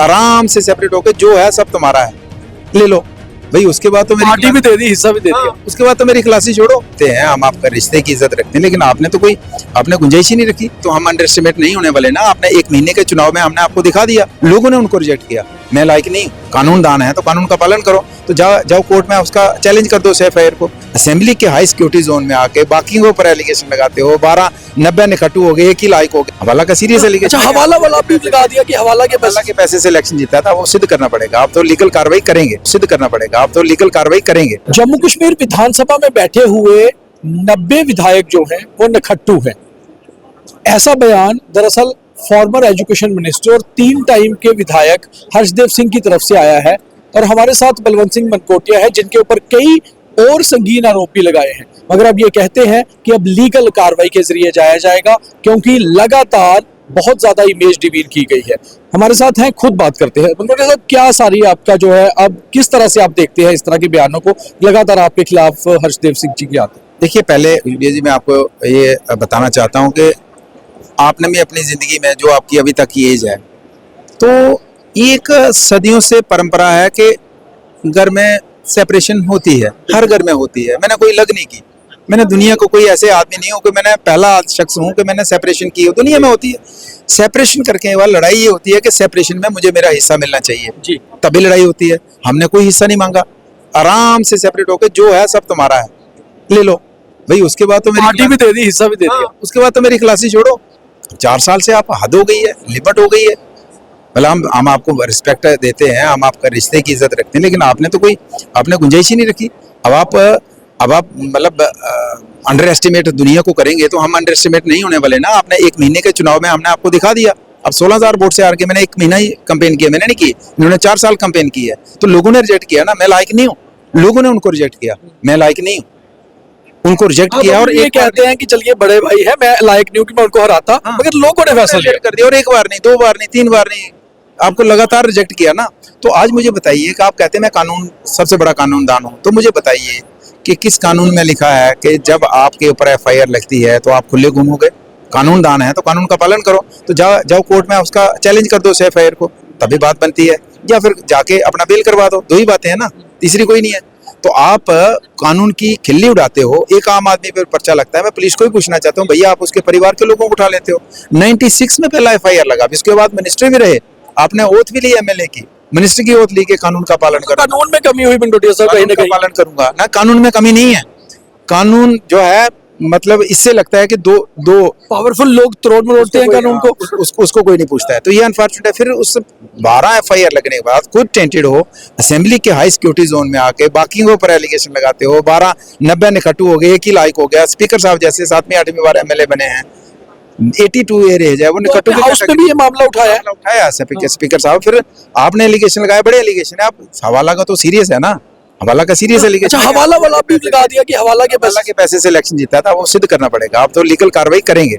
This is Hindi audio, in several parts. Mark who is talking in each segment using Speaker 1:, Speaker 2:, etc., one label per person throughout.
Speaker 1: आराम से सेपरेट होके जो है सब तुम्हारा है, ले लो भाई। उसके बाद तो
Speaker 2: पार्टी भी दे दी, हिस्सा भी दे दिया।
Speaker 1: उसके बाद तो मेरी खलासी छोड़ो हैं, हम आपका रिश्ते की इज्जत रखते हैं, लेकिन आपने तो कोई आपने गुंजाइश ही नहीं रखी। तो हम अंडर एस्टिमेट नहीं होने वाले ना। आपने 1 महीने के चुनाव में हमने आपको दिखा दिया, लोगों ने उनको रिजेक्ट किया। मैं लायक नहीं, कानून दान है तो कानून का पालन करो। तो जाओ कोर्ट में उसका चैलेंज कर दो एफआईआर को। असेंबली के हाई सिक्योरिटी जोन में आके बाकी के ऊपर एलिगेशन लगाते हो। 12-90 निकटू हो गए, एक ही लायक हो गए। हवाला का सीरियस एलिगेशन।
Speaker 2: अच्छा, हवाला वाला भी लगा दिया कि हवाला के
Speaker 1: पैसे से इलेक्शन जीता था, वो सिद्ध करना पड़ेगा। आप तो लीगल कार्रवाई करेंगे, सिद्ध करना पड़ेगा। आप तो लीगल कार्रवाई करेंगे।
Speaker 2: जम्मू कश्मीर विधानसभा में बैठे हुए 90 विधायक जो हैं वो नखट्टू हैं। ऐसा बयान दरअसल फॉर्मर एजुकेशन मिनिस्टर और 3 टाइम के विधायक हर्षदेव सिंह की तरफ से आया है। और हमारे साथ बलवंत सिंह मनकोटिया है, जिनके ऊपर कई और संगीन आरोप भी लगाए हैं। मगर अब ये कहते हैं कि अब लीगल कार्रवाई के जरिए जाया जाएगा, क्योंकि लगातार बहुत ज्यादा इमेज डिवील की गई है। हमारे साथ हैं, खुद बात करते हैं। मनकोटिया साहब, क्या सारी आपका जो है, अब किस तरह से आप देखते हैं इस तरह के बयानों को लगातार आपके खिलाफ हर्षदेव सिंह जी की आते हैं?
Speaker 1: देखिए, पहले जी मैं आपको ये बताना चाहता हूँ कि आपने भी अपनी जिंदगी में जो आपकी अभी तक की एज है, तो ये एक सदियों से परंपरा है कि घर में सेपरेशन होती है, हर घर में होती है। मैंने कोई लग नहीं की, मैंने दुनिया को कोई ऐसे आदमी नहीं हूँ कि मैंने पहला शख्स हूँ कि मैंने सेपरेशन की हो। दुनिया में होती है सेपरेशन करके। वाला लड़ाई ये होती है कि सेपरेशन में मुझे मेरा हिस्सा मिलना चाहिए जी, तभी लड़ाई होती है। हमने कोई हिस्सा नहीं मांगा, आराम से सेपरेट होकर जो है सब तुम्हारा है, ले लो भाई। उसके बाद तो
Speaker 2: पार्टी भी दे दी, हिस्सा भी दे दिया।
Speaker 1: उसके बाद तो मेरी खलासी छोड़ो। 4 साल से आप हद हो गई है, लिमिट हो गई है। भला हम आपको रिस्पेक्ट देते हैं, हम आपका रिश्ते की इज्जत रखते हैं, लेकिन आपने तो कोई आपने गुंजाइश ही नहीं रखी। अब आप मतलब अंडर एस्टिमेट दुनिया को करेंगे तो हम अंडर एस्टिमेट नहीं होने वाले ना। आपने 1 महीने के चुनाव में हमने आपको दिखा दिया। अब 16,000 वोट से हार के मैंने 1 महीना ही कंपेन किया, मैंने नहीं की। इन्होंने 4 साल कंपेन की है, तो लोगों ने रिजेक्ट किया ना। मैं लायक नहीं हूँ, लोगों ने उनको रिजेक्ट किया। मैं लायक नहीं हूँ, उनको रिजेक्ट किया। और
Speaker 2: ये कहते हैं कि चलिए बड़े भाई है, मैं लायक नहीं हूँ कि मैं उनको हराता, मगर लोगों ने फैसला
Speaker 1: कर दिया। और 1 बार नहीं, 2 बार नहीं, 3 बार नहीं, आपको लगातार रिजेक्ट किया ना। तो आज मुझे बताइए कि आप कहते हैं मैं कानून सबसे बड़ा कानून दान हूँ, तो मुझे बताइए कि किस कानून में लिखा है कि जब आपके ऊपर एफआईआर लगती है तो आप खुले गुम हो गए। कानून दान है तो कानून का पालन करो। तो जाओ कोर्ट में उसका चैलेंज कर दो एफआईआर को, तभी बात बनती है। या फिर जाके अपना बेल करवा दो। 2 ही बातें हैं ना, तीसरी कोई नहीं है। तो आप कानून की खिल्ली उड़ाते हो। एक आम आदमी पर पर्चा लगता है। मैं पुलिस को भी पूछना चाहता हूँ, भैया आप उसके परिवार के लोगों को उठा लेते हो। 96 में पहला एफआईआर लगा, इसके बाद मिनिस्टर भी रहे, आपने ओथ भी ली एमएलए की, मिनिस्टर की ओथ ली के कानून का पालन करो।
Speaker 2: कानून में कमी हुई मनकोटिया साहब, कहीं ना कहीं
Speaker 1: पालन करूंगा ना। कानून में कमी नहीं है। कानून जो है मतलब इससे लगता है कि दो
Speaker 2: पावरफुल लोग तोड़ मरोड़ते हैं कानून को,
Speaker 1: उसको कोई नहीं पूछता है। तो ये अनफॉर्चुनेट है। फिर उस 12 एफआईआर लगने के बाद खुद टेंटेड हो, असेंबली के हाई सिक्योरिटी जोन में आके बाकी के ऊपर एलिगेशन लगाते हो। 12-90 निकटू हो गए, एक ही लायक हो गया। स्पीकर साहब जैसे 7वीं 8वीं बार एमएलए बने हैं, 82 एरिया है वो निकटू
Speaker 2: हाउस में भी ये मामला उठाया
Speaker 1: स्पीकर साहब। फिर आपने एलिगेशन लगाया, बड़े एलिगेशन है। आप हवाला का तो सीरियस है ना, हवाला का सीरियस एलिगेशन।
Speaker 2: अच्छा, हवाला वाला भी लगा दिया कि हवाला के
Speaker 1: पैसे से इलेक्शन जीता था, वो सिद्ध करना पड़ेगा। आप तो लीगल कार्रवाई करेंगे।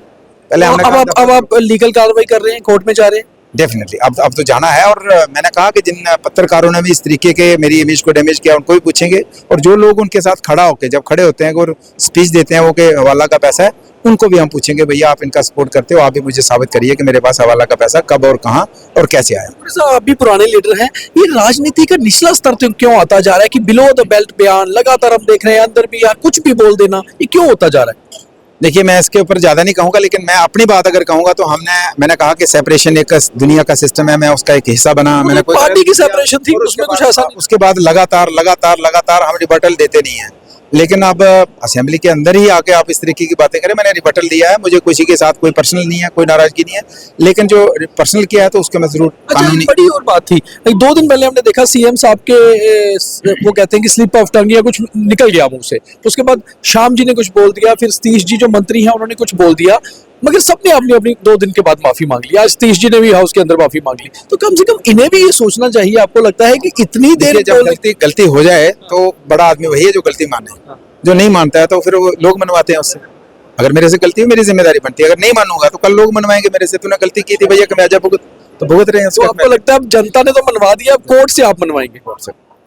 Speaker 1: पहले
Speaker 2: अब आप लीगल कार्रवाई कर रहे हैं, कोर्ट में जा रहे हैं?
Speaker 1: डेफिनेटली अब तो जाना है। और मैंने कहा कि जिन पत्रकारों ने भी इस तरीके के मेरी इमेज को डैमेज किया, उनको भी पूछेंगे। और जो लोग उनके साथ खड़ा होकर जब खड़े होते हैं और स्पीच देते हैं वो कि हवाला का पैसा है, उनको भी हम पूछेंगे, भैया आप इनका सपोर्ट करते हो, आप भी मुझे साबित करिए कि मेरे पास हवाला का पैसा कब और कहां और कैसे आया।
Speaker 2: आप भी पुराने लीडर हैं, ये राजनीति का निचला स्तर तो क्यों आता जा रहा है कि बिलो द बेल्ट बयान लगातार हम देख रहे हैं, अंदर भी कुछ भी बोल देना, ये क्यों होता जा रहा है?
Speaker 1: देखिए, मैं इसके ऊपर ज्यादा नहीं कहूंगा, लेकिन मैं अपनी बात अगर कहूंगा तो मैंने कहा कि सेपरेशन एक दुनिया का सिस्टम है, मैं उसका एक हिस्सा बना। मैंने कोई
Speaker 2: पार्टी की सेपरेशन थी, उसमें कुछ ऐसा।
Speaker 1: उसके बाद लगातार हम रिबटल देते नहीं है। लेकिन अब असेंबली के अंदर ही आके आप इस तरीके की बातें करें। मैंने रिबटल दिया है, मुझे किसी के साथ कोई पर्सनल नहीं है, कोई नाराजगी नहीं है, लेकिन जो पर्सनल किया है तो उसके मैं जरूर
Speaker 2: कानूनी। बड़ी और बात थी, 2 दिन पहले हमने देखा सीएम साहब के वो कहते हैं कि स्लिप ऑफ टंग या कुछ निकल गया मुंह से। तो उसके बाद शाम जी ने कुछ बोल दिया, फिर सतीश जी जो मंत्री हैं उन्होंने कुछ बोल दिया, मगर सबने अपनी 2 दिन के बाद माफी मांग ली। आज सतीश जी ने भी हाउस के अंदर माफी मांग ली। तो कम से कम इन्हें भी ये सोचना चाहिए। आपको लगता है कि इतनी देर
Speaker 1: जब गलती हो जाए तो बड़ा आदमी वही है जो गलती माने। जो नहीं मानता है तो फिर वो लोग मनवाते हैं उससे। अगर मेरे से गलती है, मेरी जिम्मेदारी बनती है। अगर नहीं मानूंगा तो कल लोग मनवाएंगे मेरे से, तूने गलती की थी भैया, कमियाजा भुगत, तो भुगत रहे हैं।
Speaker 2: तो आपको लगता है अब जनता ने तो मनवा दिया, अब कोर्ट से आप मनवाएंगे?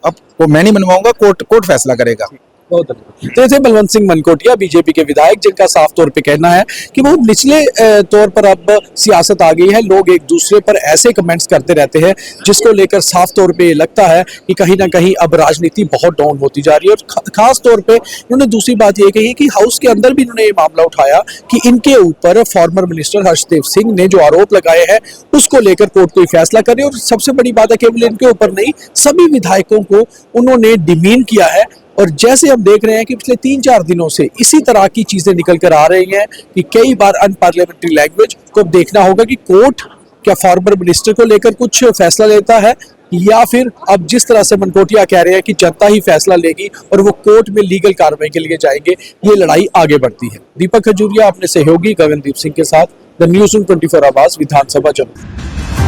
Speaker 1: अब वो मैं नहीं मनवाऊंगा, कोर्ट फैसला करेगा।
Speaker 2: बहुत धन्यवाद। तो ये थे बलवंत सिंह मनकोटिया, बीजेपी के विधायक, जिनका साफ तौर पे कहना है कि बहुत निचले तौर पर अब सियासत आ गई है। लोग एक दूसरे पर ऐसे कमेंट्स करते रहते हैं जिसको लेकर साफ तौर पे ये लगता है कि कहीं ना कहीं अब राजनीति बहुत डाउन होती जा रही है। और खास तौर पे उन्होंने दूसरी बात ये कही कि हाउस के अंदर भी उन्होंने ये मामला उठाया कि इनके ऊपर फॉर्मर मिनिस्टर हर्षदेव सिंह ने जो आरोप लगाए हैं उसको लेकर कोर्ट कोई फैसला करे। और सबसे बड़ी बात है केवल इनके ऊपर नहीं, सभी विधायकों को उन्होंने डिमीन किया है। और जैसे हम देख रहे हैं कि पिछले 3-4 दिनों से इसी तरह की चीजें निकल कर आ रही हैं कि कई बार अनपार्लियामेंट्री लैंग्वेज को देखना होगा कि कोर्ट क्या फॉर्मर मिनिस्टर को लेकर कुछ फैसला लेता है या फिर अब जिस तरह से मनकोटिया कह रहे हैं कि जनता ही फैसला लेगी और वो कोर्ट में लीगल कार्रवाई के लिए जाएंगे, ये लड़ाई आगे बढ़ती है। दीपक खजूरिया अपने सहयोगी गगनदीप सिंह के साथ द न्यूज़ 24 आवाज, विधानसभा जम्मू।